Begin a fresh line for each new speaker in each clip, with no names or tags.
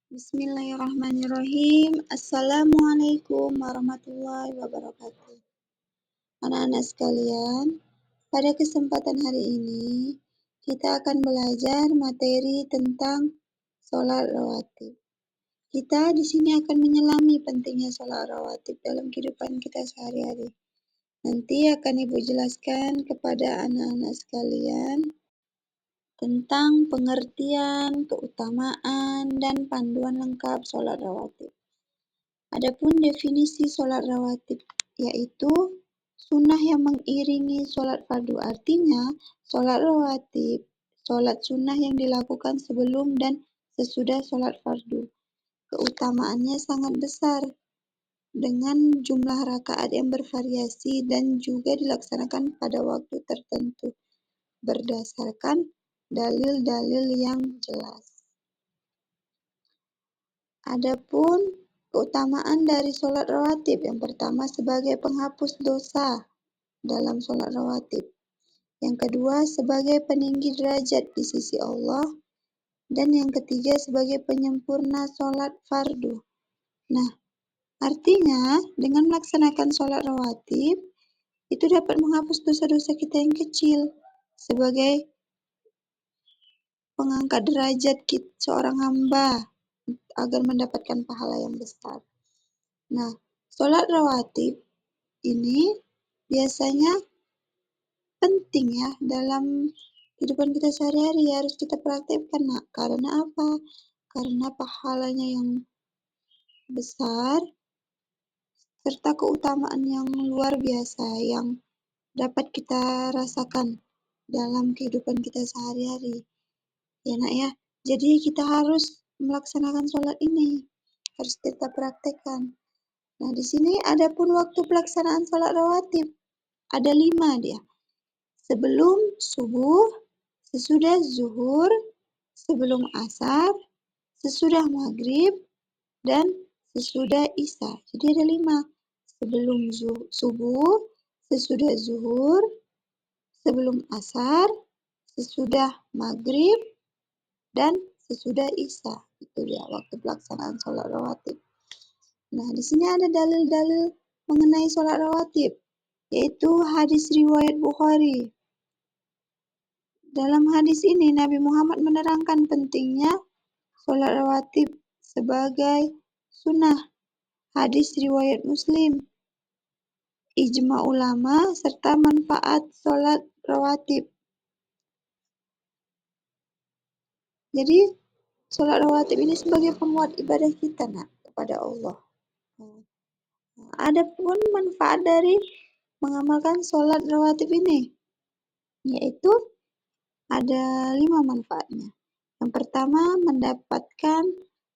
Bismillahirrahmanirrahim. Assalamualaikum warahmatullahi wabarakatuh. Anak-anak sekalian, pada kesempatan hari ini kita akan belajar materi tentang sholat rawatib. Kita di sini akan menyelami pentingnya sholat rawatib dalam kehidupan kita sehari-hari. Nanti akan Ibu jelaskan kepada anak-anak sekalian tentang pengertian, keutamaan, dan panduan lengkap sholat rawatib. Adapun definisi sholat rawatib, yaitu sunnah yang mengiringi sholat fardu. Artinya, sholat rawatib, sholat sunnah yang dilakukan sebelum dan sesudah sholat fardu. Keutamaannya sangat besar, dengan jumlah rakaat yang bervariasi dan juga dilaksanakan pada waktu tertentu, berdasarkan dalil-dalil yang jelas. Adapun keutamaan dari sholat rawatib, yang pertama sebagai penghapus dosa dalam sholat rawatib. Yang kedua sebagai peninggi derajat di sisi Allah. Dan yang ketiga sebagai penyempurna sholat fardu. Nah, artinya dengan melaksanakan sholat rawatib, itu dapat menghapus dosa-dosa kita yang kecil sebagai pengangkat derajat seorang hamba agar mendapatkan pahala yang besar. Nah, sholat rawatib ini biasanya penting ya dalam kehidupan kita sehari-hari, harus kita praktekkan. Nah, karena apa? Karena pahalanya yang besar serta keutamaan yang luar biasa yang dapat kita rasakan dalam kehidupan kita sehari-hari. Ya nak ya, jadi kita harus melaksanakan sholat ini, harus kita praktekkan. Nah, di sini ada pun waktu pelaksanaan sholat rawatib. Ada 5 dia. Sebelum subuh, sesudah zuhur, sebelum asar, sesudah maghrib, dan sesudah isya. Jadi ada 5. Sebelum subuh, sesudah zuhur, sebelum asar, sesudah maghrib, dan sesudah isya. Itu dia waktu pelaksanaan sholat rawatib. Nah, di sini ada dalil-dalil mengenai sholat rawatib, yaitu hadis riwayat Bukhari. Dalam hadis ini, Nabi Muhammad menerangkan pentingnya sholat rawatib sebagai sunnah. Hadis riwayat Muslim, ijma ulama, serta manfaat sholat rawatib. Jadi, sholat rawatib ini sebagai penguat ibadah kita kepada Allah. Ada pun manfaat dari mengamalkan sholat rawatib ini, yaitu ada 5 manfaatnya. Yang pertama, mendapatkan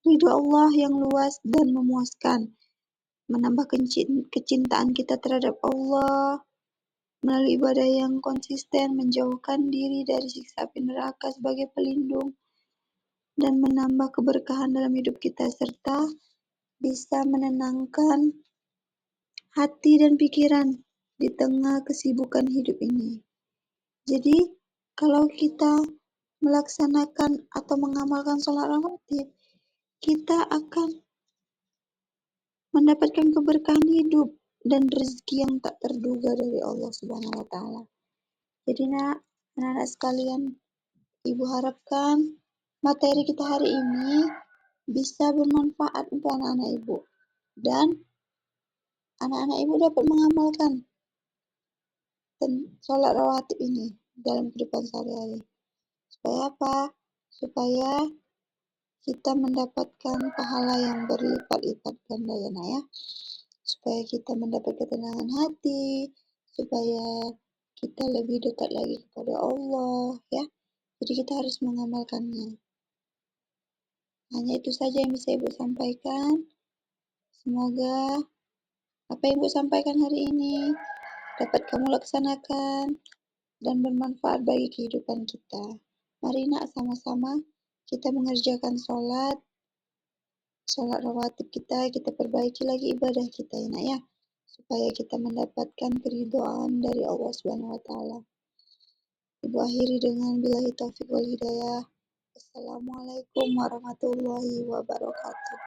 ridho Allah yang luas dan memuaskan, menambah kecintaan kita terhadap Allah melalui ibadah yang konsisten, menjauhkan diri dari siksa api neraka sebagai pelindung, dan menambah keberkahan dalam hidup kita, serta bisa menenangkan hati dan pikiran di tengah kesibukan hidup ini. Jadi, kalau kita melaksanakan atau mengamalkan sholat rawatib, kita akan mendapatkan keberkahan hidup dan rezeki yang tak terduga dari Allah Subhanahu wa Ta'ala. Jadi, anak-anak sekalian, Ibu harapkan materi kita hari ini bisa bermanfaat untuk anak-anak Ibu, dan anak-anak Ibu dapat mengamalkan sholat rawatib ini dalam kehidupan sehari-hari. Supaya apa? Supaya kita mendapatkan pahala yang berlipat-lipat ganda ya nak ya. Supaya kita mendapat ketenangan hati, supaya kita lebih dekat lagi kepada Allah ya. Jadi kita harus mengamalkannya. Hanya itu saja yang bisa Ibu sampaikan. Semoga apa yang Ibu sampaikan hari ini dapat kamu laksanakan dan bermanfaat bagi kehidupan kita. Mari nak sama-sama kita mengerjakan sholat rawatib kita perbaiki lagi ibadah kita ya nak ya, supaya kita mendapatkan keridhaan dari Allah Subhanahu wa Ta'ala. Ibu akhiri dengan billahi taufiq wal hidayah. Assalamualaikum warahmatullahi wabarakatuh.